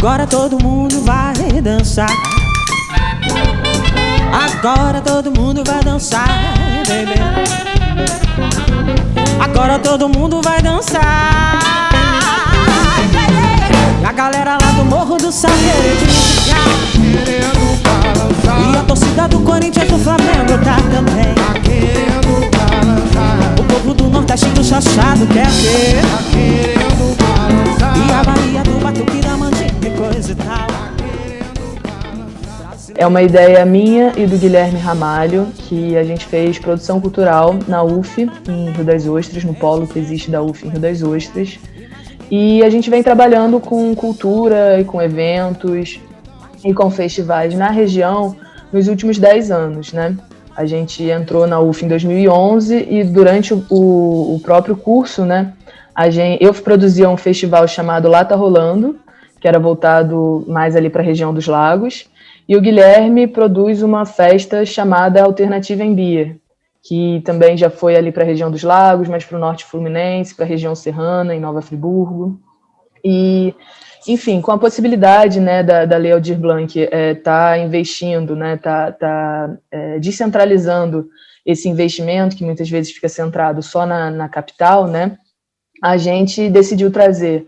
Agora todo mundo vai dançar. Agora todo mundo vai dançar, baby. Agora todo mundo vai dançar. A galera lá do Morro do Sal querendo balançar. E a torcida do Corinthians, do Flamengo tá também. Tá querendo balançar. O povo do Nordeste do Chachado quer ver. Tá querendo balançar. E a Bahia do Batuque, da Mandinga e coisa e tal. É uma ideia minha e do Guilherme Ramalho, que a gente fez produção cultural na UF, em Rio das Ostras, no polo que existe da UF em Rio das Ostras. E a gente vem trabalhando com cultura e com eventos e com festivais na região nos últimos 10 anos, né? A gente entrou na UF em 2011 e durante o próprio curso, né, eu produzia um festival chamado Lá Tá Rolando, que era voltado mais ali para a região dos lagos, e o Guilherme produz uma festa chamada Alternativa em Beer, que também já foi ali para a região dos lagos, mais para o norte fluminense, para a região serrana, em Nova Friburgo. E, enfim, com a possibilidade, né, da Lei Aldir Blanc tá investindo, né, descentralizando esse investimento, que muitas vezes fica centrado só na capital, né, a gente decidiu trazer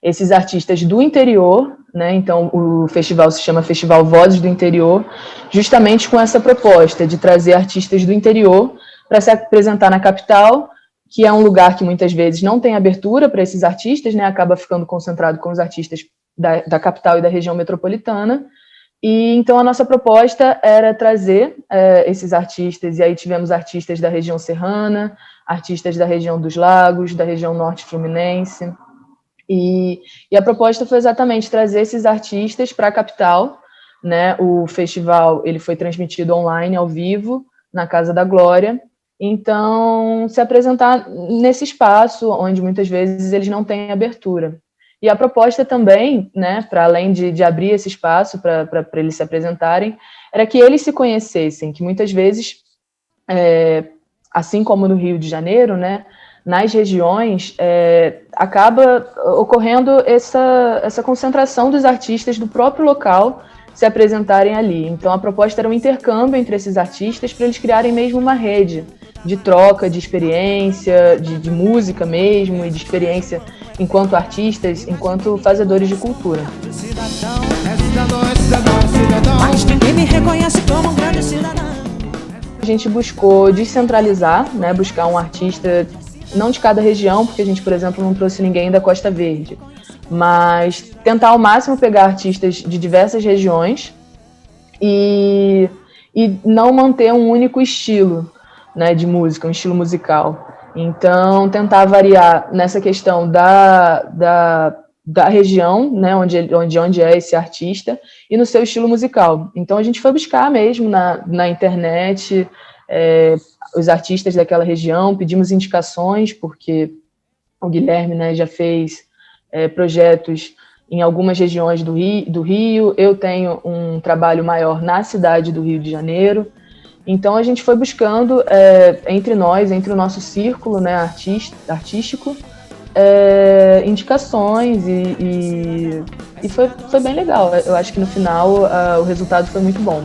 esses artistas do interior, né? Então o festival se chama Festival Vozes do Interior, justamente com essa proposta de trazer artistas do interior para se apresentar na capital, que é um lugar que muitas vezes não tem abertura para esses artistas, né? Acaba ficando concentrado com os artistas da capital e da região metropolitana. E então a nossa proposta era trazer esses artistas, e aí tivemos artistas da região serrana, artistas da região dos lagos, da região norte fluminense. E a proposta foi exatamente trazer esses artistas para a capital, né? O festival ele foi transmitido online, ao vivo, na Casa da Glória. Então, se apresentar nesse espaço onde muitas vezes eles não têm abertura. E a proposta também, né, para além de abrir esse espaço para eles se apresentarem, era que eles se conhecessem, que muitas vezes, assim como no Rio de Janeiro, né, nas regiões, acaba ocorrendo essa concentração dos artistas do próprio local se apresentarem ali. Então, a proposta era um intercâmbio entre esses artistas para eles criarem mesmo uma rede de troca, de experiência, de música mesmo, e de experiência enquanto artistas, enquanto fazedores de cultura. Mas ninguém me reconhece como um grande cidadão. A gente buscou descentralizar, né, buscar um artista não de cada região, porque a gente, por exemplo, não trouxe ninguém da Costa Verde, mas tentar ao máximo pegar artistas de diversas regiões e não manter um único estilo, né, de música, um estilo musical. Então, tentar variar nessa questão da região, né, onde é esse artista, e no seu estilo musical. Então, a gente foi buscar mesmo na internet os artistas daquela região, pedimos indicações, porque o Guilherme, né, já fez projetos em algumas regiões do Rio, eu tenho um trabalho maior na cidade do Rio de Janeiro, então a gente foi buscando entre nós, entre o nosso círculo, né, artístico, indicações e foi bem legal. Eu acho que no final o resultado foi muito bom.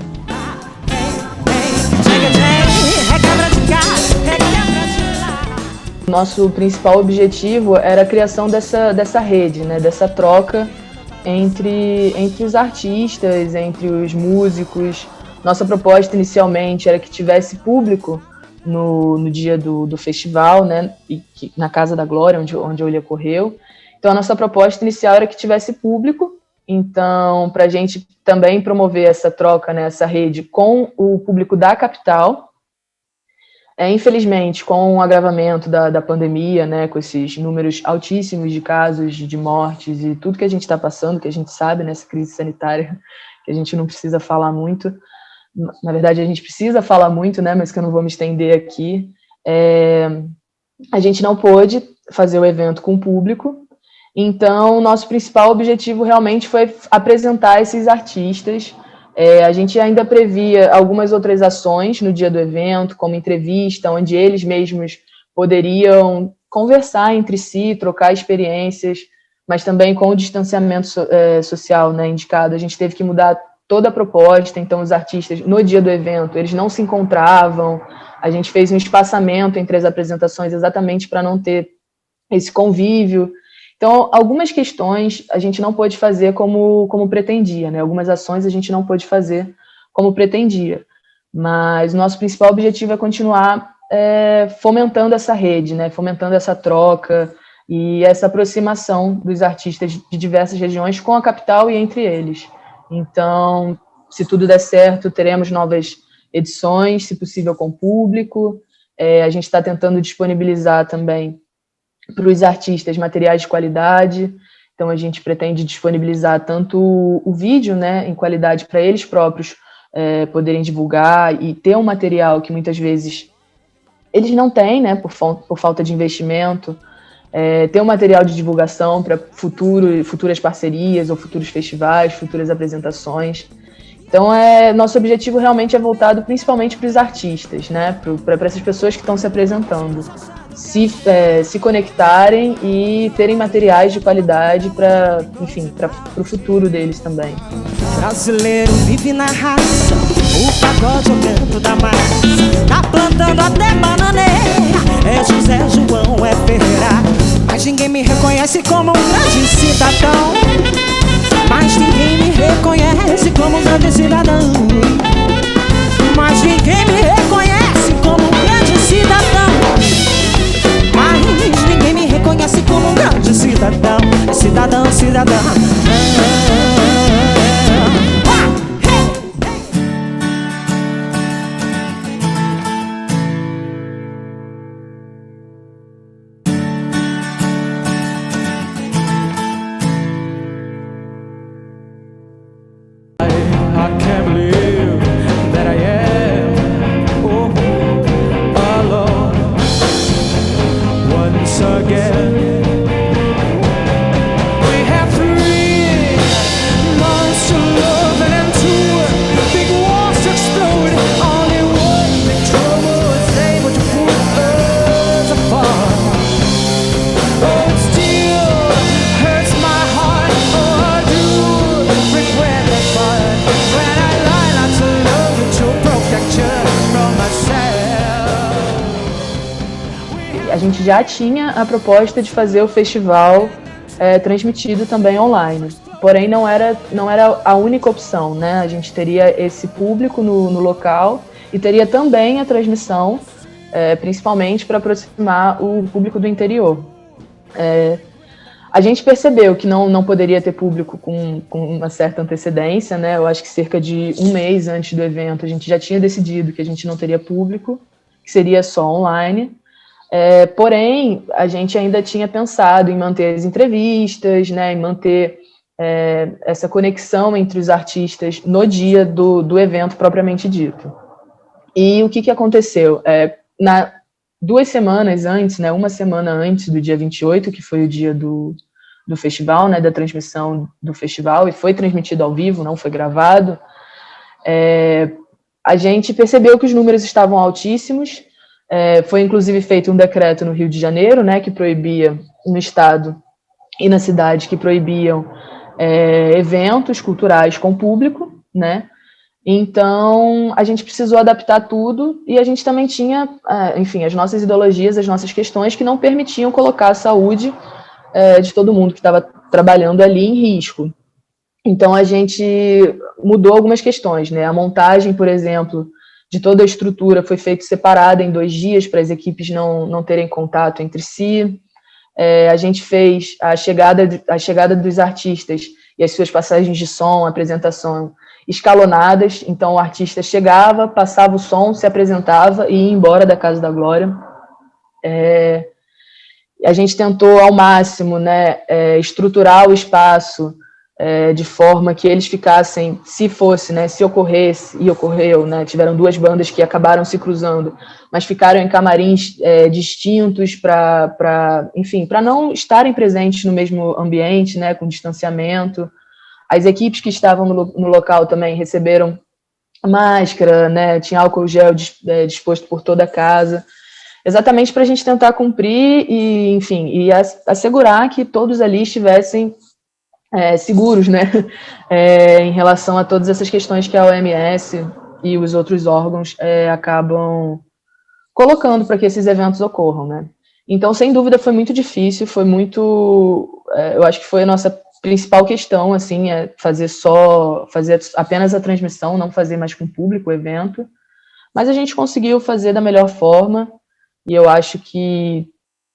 Nosso principal objetivo era a criação dessa rede, né, dessa troca entre os artistas, entre os músicos. Nossa proposta inicialmente era que tivesse público no dia do festival, né, na Casa da Glória, onde ele ocorreu. Então a nossa proposta inicial era que tivesse público, então para a gente também promover essa troca, né, essa rede com o público da capital. Infelizmente, com o agravamento da pandemia, né, com esses números altíssimos de casos, de mortes e tudo que a gente está passando, que a gente sabe nessa crise sanitária, que a gente não precisa falar muito, na verdade a gente precisa falar muito, né, mas que eu não vou me estender aqui, a gente não pôde fazer o evento com o público, então nosso principal objetivo realmente foi apresentar esses artistas. A gente ainda previa algumas outras ações no dia do evento, como entrevista, onde eles mesmos poderiam conversar entre si, trocar experiências mas também com o distanciamento social, né, indicado, a gente teve que mudar toda a proposta. Então os artistas, no dia do evento, eles não se encontravam, a gente fez um espaçamento entre as apresentações exatamente para não ter esse convívio. Então, algumas questões a gente não pôde fazer como pretendia, né? Algumas ações a gente não pôde fazer como pretendia, mas o nosso principal objetivo é continuar fomentando essa rede, né? Fomentando essa troca e essa aproximação dos artistas de diversas regiões com a capital e entre eles. Então, se tudo der certo, teremos novas edições, se possível com público. A gente está tentando disponibilizar também para os artistas materiais de qualidade. Então, a gente pretende disponibilizar tanto o vídeo, né, em qualidade para eles próprios poderem divulgar e ter um material que muitas vezes eles não têm, né, por falta de investimento, ter um material de divulgação para futuras parcerias ou futuros festivais, futuras apresentações. Então, nosso objetivo realmente é voltado principalmente para os artistas, né, para essas pessoas que estão se apresentando, se conectarem e terem materiais de qualidade para, enfim, para o futuro deles também. Brasileiro vive na raça, o pagode dentro da massa, tá plantando até bananeira, é José João, é Ferreira. Mas ninguém me reconhece como um grande cidadão, mas ninguém me reconhece como um grande cidadão, mas ninguém me reconhece como um grande cidadão, mas ninguém me reconhece como um grande cidadão, cidadão, cidadão. A gente já tinha a proposta de fazer o festival transmitido também online, porém não era a única opção, né? A gente teria esse público no local e teria também a transmissão, principalmente para aproximar o público do interior. A gente percebeu que não poderia ter público com uma certa antecedência, né? Eu acho que cerca de um mês antes do evento a gente já tinha decidido que a gente não teria público, que seria só online. Porém, a gente ainda tinha pensado em manter as entrevistas, né, em manter essa conexão entre os artistas no dia do evento propriamente dito. E o que aconteceu? 2 semanas antes, né, uma semana antes do dia 28, que foi o dia do festival, né, da transmissão do festival, e foi transmitido ao vivo, não foi gravado, a gente percebeu que os números estavam altíssimos. Foi inclusive feito um decreto no Rio de Janeiro, né, que proibia, no estado e na cidade, que proibiam eventos culturais com público, né. Então a gente precisou adaptar tudo e a gente também tinha, enfim, as nossas ideologias, as nossas questões que não permitiam colocar a saúde de todo mundo que estava trabalhando ali em risco. Então a gente mudou algumas questões, né. A montagem, por exemplo, de toda a estrutura foi feita separada em 2 dias para as equipes não terem contato entre si. A gente fez a chegada dos artistas e as suas passagens de som, apresentação escalonadas. Então o artista chegava, passava o som, se apresentava e ia embora da Casa da Glória. A gente tentou ao máximo, né, estruturar o espaço de forma que eles ficassem, se fosse, né, se ocorresse, e ocorreu, né, tiveram 2 bandas que acabaram se cruzando, mas ficaram em camarins distintos enfim, para não estarem presentes no mesmo ambiente, né, com distanciamento. As equipes que estavam no local também receberam máscara, né, tinha álcool gel disposto por toda a casa. exatamente para a gente tentar cumprir e, enfim, e assegurar que todos ali estivessem seguros, né, em relação a todas essas questões que a OMS e os outros órgãos acabam colocando para que esses eventos ocorram, né. Então, sem dúvida, foi muito difícil, foi muito, eu acho que foi a nossa principal questão, assim, fazer apenas a transmissão, não fazer mais com o público o evento, mas a gente conseguiu fazer da melhor forma, e eu acho que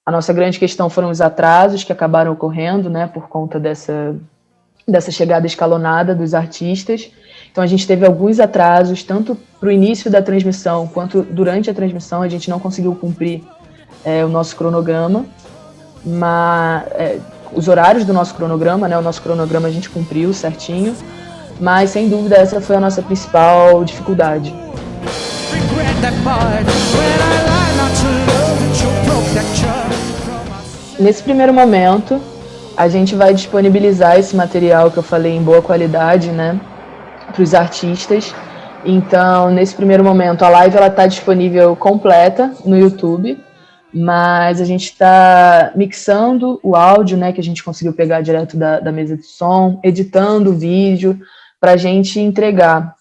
a nossa grande questão foram os atrasos que acabaram ocorrendo, né, por conta dessa chegada escalonada dos artistas. Então a gente teve alguns atrasos, tanto para o início da transmissão, quanto durante a transmissão, a gente não conseguiu cumprir o nosso cronograma, mas os horários do nosso cronograma, né, o nosso cronograma a gente cumpriu certinho, mas sem dúvida essa foi a nossa principal dificuldade. Nesse primeiro momento, a gente vai disponibilizar esse material que eu falei em boa qualidade, né, para os artistas. Então, nesse primeiro momento, a live está disponível completa no YouTube, mas a gente está mixando o áudio, né, que a gente conseguiu pegar direto da mesa de som, editando o vídeo, para a gente entregar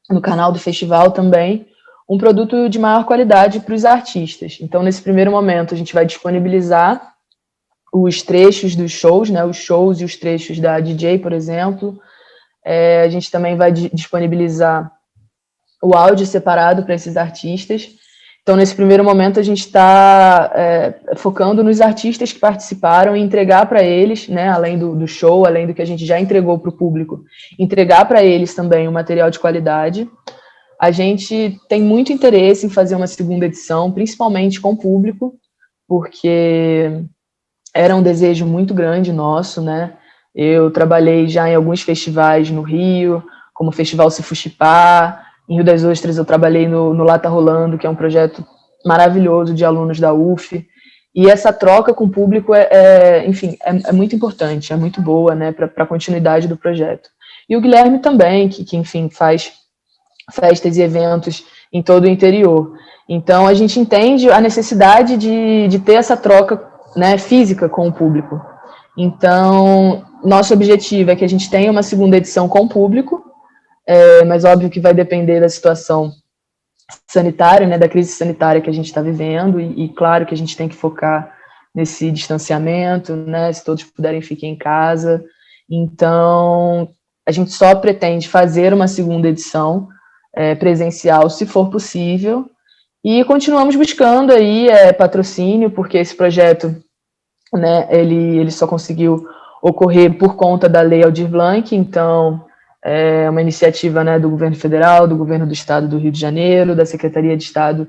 no canal do festival também um produto de maior qualidade para os artistas. Então, nesse primeiro momento, a gente vai disponibilizar os trechos dos shows, né, os shows e os trechos da DJ, por exemplo. A gente também vai disponibilizar o áudio separado para esses artistas. Então, nesse primeiro momento, a gente está focando nos artistas que participaram e entregar para eles, né, além do show, além do que a gente já entregou para o público, entregar para eles também um material de qualidade. A gente tem muito interesse em fazer uma segunda edição, principalmente com o público, porque era um desejo muito grande nosso, né? Eu trabalhei já em alguns festivais no Rio, como o Festival Cifuxipá. Em Rio das Ostras eu trabalhei no Lata Rolando, que é um projeto maravilhoso de alunos da UF. E essa troca com o público enfim, é muito importante, é muito boa, né, para a continuidade do projeto. E o Guilherme também, que enfim, faz festas e eventos em todo o interior. Então, a gente entende a necessidade de ter essa troca, né, física com o público. Então, nosso objetivo é que a gente tenha uma segunda edição com o público, mas óbvio que vai depender da situação sanitária, né, da crise sanitária que a gente está vivendo, e claro que a gente tem que focar nesse distanciamento, né, se todos puderem ficar em casa. Então, a gente só pretende fazer uma segunda edição presencial, se for possível, e continuamos buscando aí patrocínio, porque esse projeto, né, ele só conseguiu ocorrer por conta da Lei Aldir Blanc. Então é uma iniciativa, né, do governo federal, do governo do estado do Rio de Janeiro, da Secretaria de Estado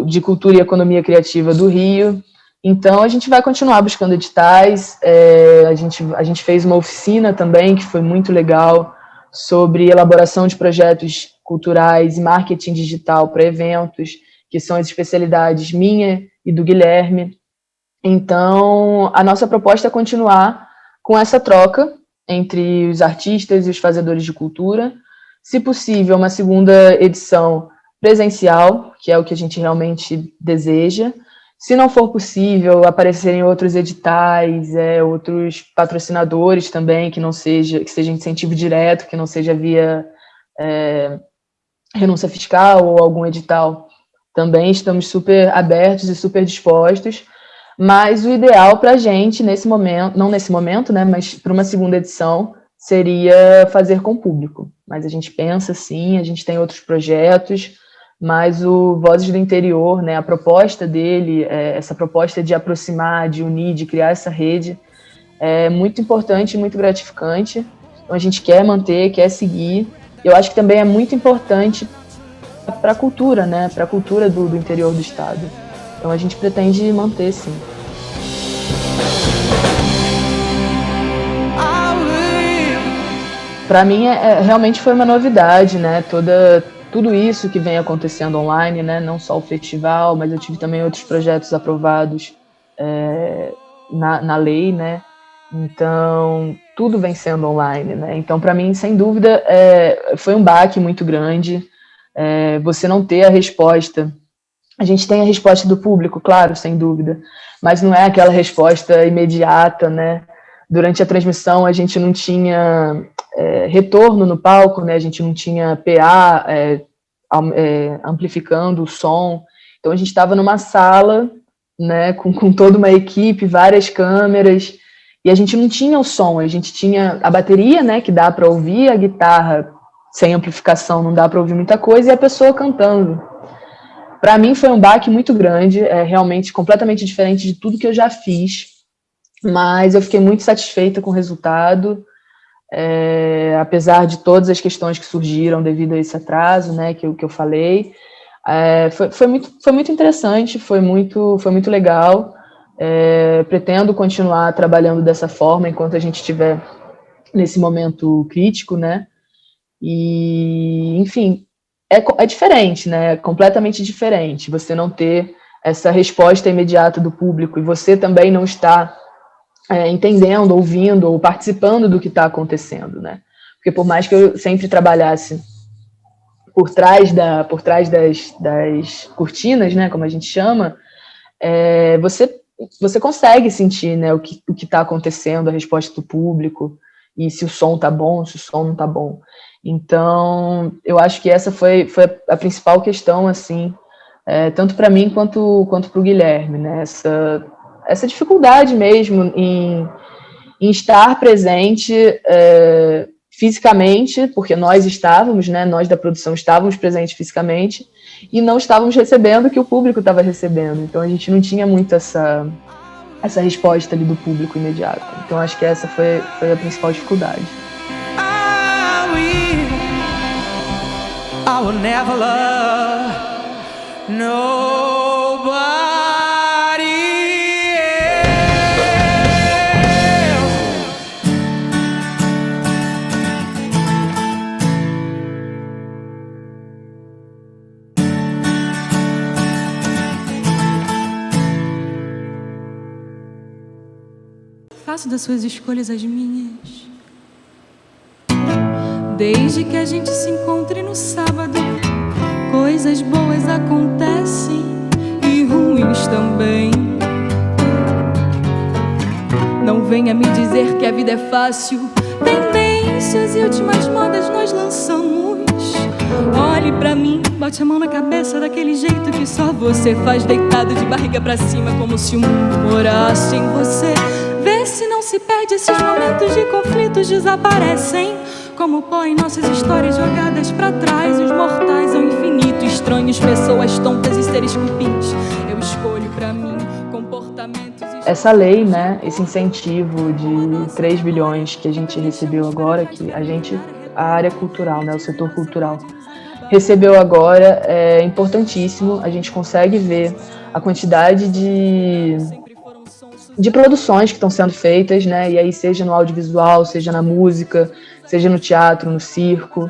de Cultura e Economia Criativa do Rio. Então a gente vai continuar buscando editais. A gente fez uma oficina também, que foi muito legal, sobre elaboração de projetos culturais e marketing digital para eventos, que são as especialidades minha e do Guilherme. Então, a nossa proposta é continuar com essa troca entre os artistas e os fazedores de cultura. Se possível, uma segunda edição presencial, que é o que a gente realmente deseja. Se não for possível, aparecerem outros editais, outros patrocinadores também, que seja incentivo direto, que não seja via renúncia fiscal ou algum edital, também estamos super abertos e super dispostos. Mas o ideal para a gente, nesse momento, não nesse momento, né, mas para uma segunda edição, seria fazer com o público. Mas a gente pensa, sim, a gente tem outros projetos, mas o Vozes do Interior, né, a proposta dele, essa proposta de aproximar, de unir, de criar essa rede, é muito importante e muito gratificante. Então a gente quer manter, quer seguir. Eu acho que também é muito importante para a cultura, né, para a cultura do interior do estado. Então a gente pretende manter, sim. Para mim, realmente foi uma novidade, né? Tudo isso que vem acontecendo online, né? Não só o festival, mas eu tive também outros projetos aprovados na lei, né? Então, tudo vem sendo online, né? Então, para mim, sem dúvida, foi um baque muito grande. Você não ter a resposta A gente tem a resposta do público, claro, sem dúvida, mas não é aquela resposta imediata, né? Durante a transmissão, a gente não tinha retorno no palco, né? A gente não tinha PA amplificando o som. Então, a gente estava numa sala, né, com toda uma equipe, várias câmeras, e a gente não tinha o som, a gente tinha a bateria, né, que dá para ouvir, a guitarra sem amplificação não dá para ouvir muita coisa, e a pessoa cantando. Para mim foi um baque muito grande, realmente completamente diferente de tudo que eu já fiz, mas eu fiquei muito satisfeita com o resultado, apesar de todas as questões que surgiram devido a esse atraso, né, que eu falei. Foi muito interessante, foi muito legal. Pretendo continuar trabalhando dessa forma enquanto a gente estiver nesse momento crítico, né? E, enfim, é diferente, né? É completamente diferente você não ter essa resposta imediata do público e você também não estar entendendo, ouvindo ou participando do que está acontecendo, né? Porque por mais que eu sempre trabalhasse por trás das cortinas, né, como a gente chama, você consegue sentir, né, o que está acontecendo, a resposta do público, e se o som está bom, se o som não está bom. Então, eu acho que essa foi a principal questão, assim, tanto para mim quanto para o Guilherme, né, essa dificuldade mesmo em estar presente fisicamente, porque nós estávamos, né, nós da produção estávamos presentes fisicamente e não estávamos recebendo o que o público estava recebendo. Então a gente não tinha muito essa resposta ali do público imediata. Então acho que essa foi a principal dificuldade. I will never love nobody. Faço das suas escolhas as minhas. Desde que a gente se encontre no sábado, coisas boas acontecem e ruins também. Não venha me dizer que a vida é fácil. Tendências e últimas modas nós lançamos. Olhe pra mim, bote a mão na cabeça daquele jeito que só você faz, deitado de barriga pra cima, como se o mundo morasse em você. Vê se não se perde, esses momentos de conflitos desaparecem como pó em nossas histórias jogadas pra trás. Os mortais ao infinito, estranhos, pessoas tontas e seres cupins. Eu escolho pra mim comportamentos. Essa lei, né, esse incentivo de 3 bilhões que a gente recebeu agora, que a área cultural, né, o setor cultural, recebeu agora, é importantíssimo. A gente consegue ver a quantidade de produções que estão sendo feitas, né? E aí seja no audiovisual, seja na música, seja no teatro, no circo.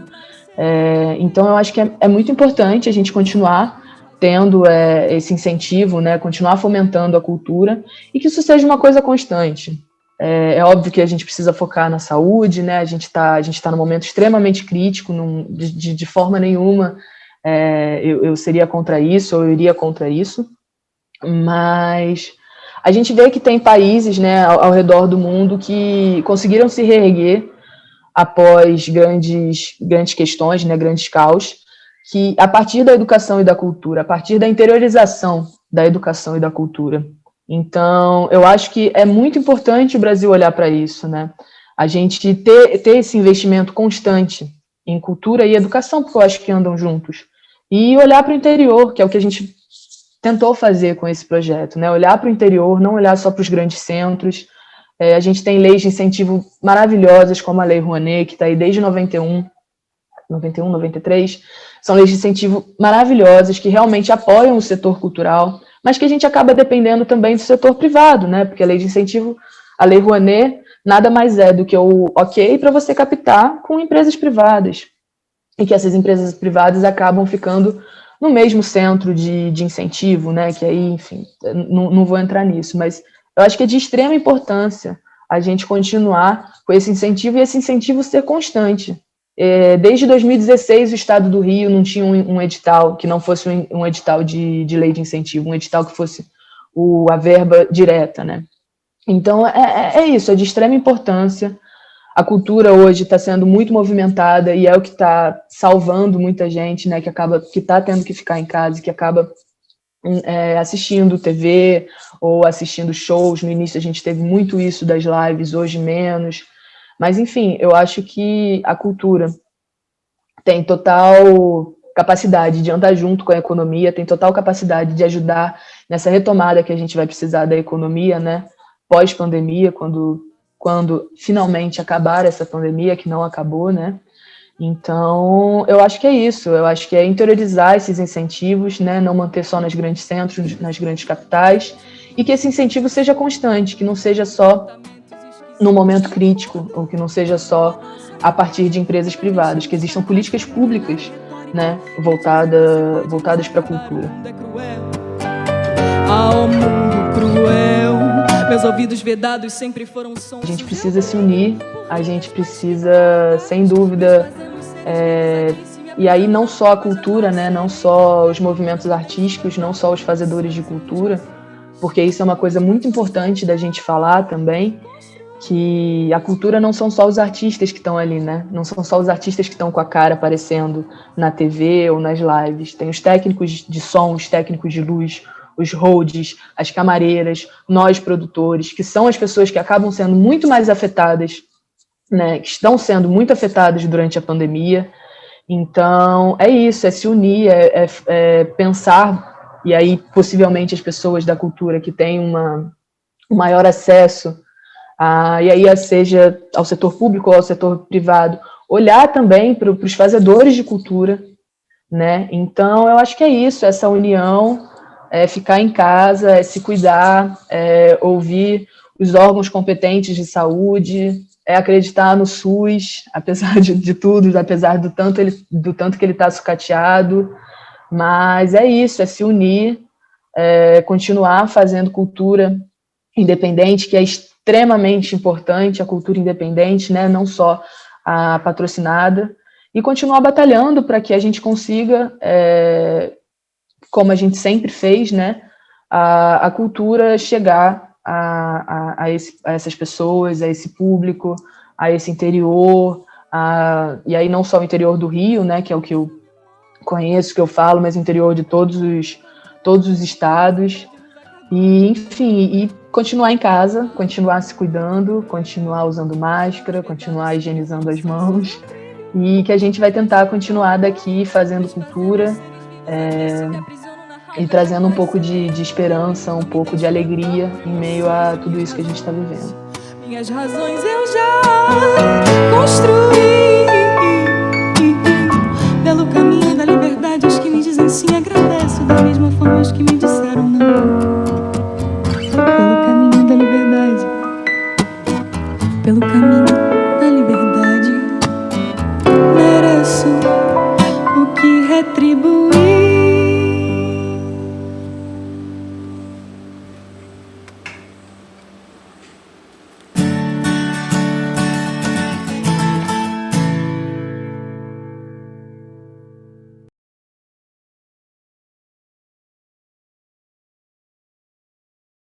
Então eu acho que é muito importante a gente continuar tendo esse incentivo, né? Continuar fomentando a cultura e que isso seja uma coisa constante. É óbvio que a gente precisa focar na saúde, né? A gente tá num momento extremamente crítico, de forma nenhuma eu seria contra isso, ou eu iria contra isso, mas a gente vê que tem países, né, ao redor do mundo que conseguiram se reerguer após grandes questões, né, grandes caos, que a partir da educação e da cultura, a partir da interiorização da educação e da cultura. Então, eu acho que é muito importante o Brasil olhar para isso, né? A gente ter esse investimento constante em cultura e educação, porque eu acho que andam juntos. E olhar para o interior, que é o que a gente tentou fazer com esse projeto, né? Olhar para o interior, não olhar só para os grandes centros. A gente tem leis de incentivo maravilhosas, como a Lei Rouanet, que está aí desde 91, 93. São leis de incentivo maravilhosas que realmente apoiam o setor cultural, mas que a gente acaba dependendo também do setor privado, né? Porque a lei de incentivo, a Lei Rouanet, nada mais é do que o ok para você captar com empresas privadas. E que essas empresas privadas acabam ficando no mesmo centro de incentivo, né? Que aí, enfim, não vou entrar nisso, mas eu acho que é de extrema importância a gente continuar com esse incentivo e esse incentivo ser constante. Desde 2016, o Estado do Rio não tinha um edital que não fosse um edital de lei de incentivo, um edital que fosse a verba direta, né? Então, é isso, é de extrema importância. A cultura hoje está sendo muito movimentada e é o que está salvando muita gente, né, que está tendo que ficar em casa, que acaba assistindo TV ou assistindo shows. No início a gente teve muito isso das lives, hoje menos. Mas, enfim, eu acho que a cultura tem total capacidade de andar junto com a economia, tem total capacidade de ajudar nessa retomada que a gente vai precisar da economia, né, pós-pandemia, quando finalmente acabar essa pandemia, que não acabou, né? Então, eu acho que é isso, eu acho que é interiorizar esses incentivos, né, não manter só nos grandes centros, nas grandes capitais, e que esse incentivo seja constante, que não seja só no momento crítico, ou que não seja só a partir de empresas privadas, que existam políticas públicas, né, voltadas para a cultura. Ao mundo cruel, meus ouvidos vedados sempre foram sons. A gente precisa se unir, a gente precisa, sem dúvida, e aí não só a cultura, né, não só os movimentos artísticos, não só os fazedores de cultura, porque isso é uma coisa muito importante da gente falar também, que a cultura não são só os artistas que estão ali, né? Não são só os artistas que estão com a cara aparecendo na TV ou nas lives. Tem os técnicos de som, os técnicos de luz, os holds, as camareiras, nós produtores, que são as pessoas que acabam sendo muito mais afetadas, né? Que estão sendo muito afetadas durante a pandemia. Então, é isso, é se unir, é pensar, e aí possivelmente as pessoas da cultura que têm um maior acesso e aí seja ao setor público ou ao setor privado, olhar também para os fazedores de cultura, né? Então, eu acho que é isso, essa união, ficar em casa, se cuidar, ouvir os órgãos competentes de saúde, acreditar no SUS, apesar de tudo, apesar do tanto que ele está sucateado, mas é isso, é se unir, continuar fazendo cultura independente, que é extremamente importante, a cultura independente, né, não só a patrocinada, e continuar batalhando para que a gente consiga, como a gente sempre fez, né, a cultura chegar a essas pessoas, a esse público, a esse interior, e aí não só o interior do Rio, né, que é o que eu conheço, que eu falo, mas o interior de todos os estados, e, enfim, continuar em casa, continuar se cuidando, continuar usando máscara, continuar higienizando as mãos, e que a gente vai tentar continuar daqui fazendo cultura e trazendo um pouco de esperança, um pouco de alegria em meio a tudo isso que a gente está vivendo. Minhas razões eu já construí.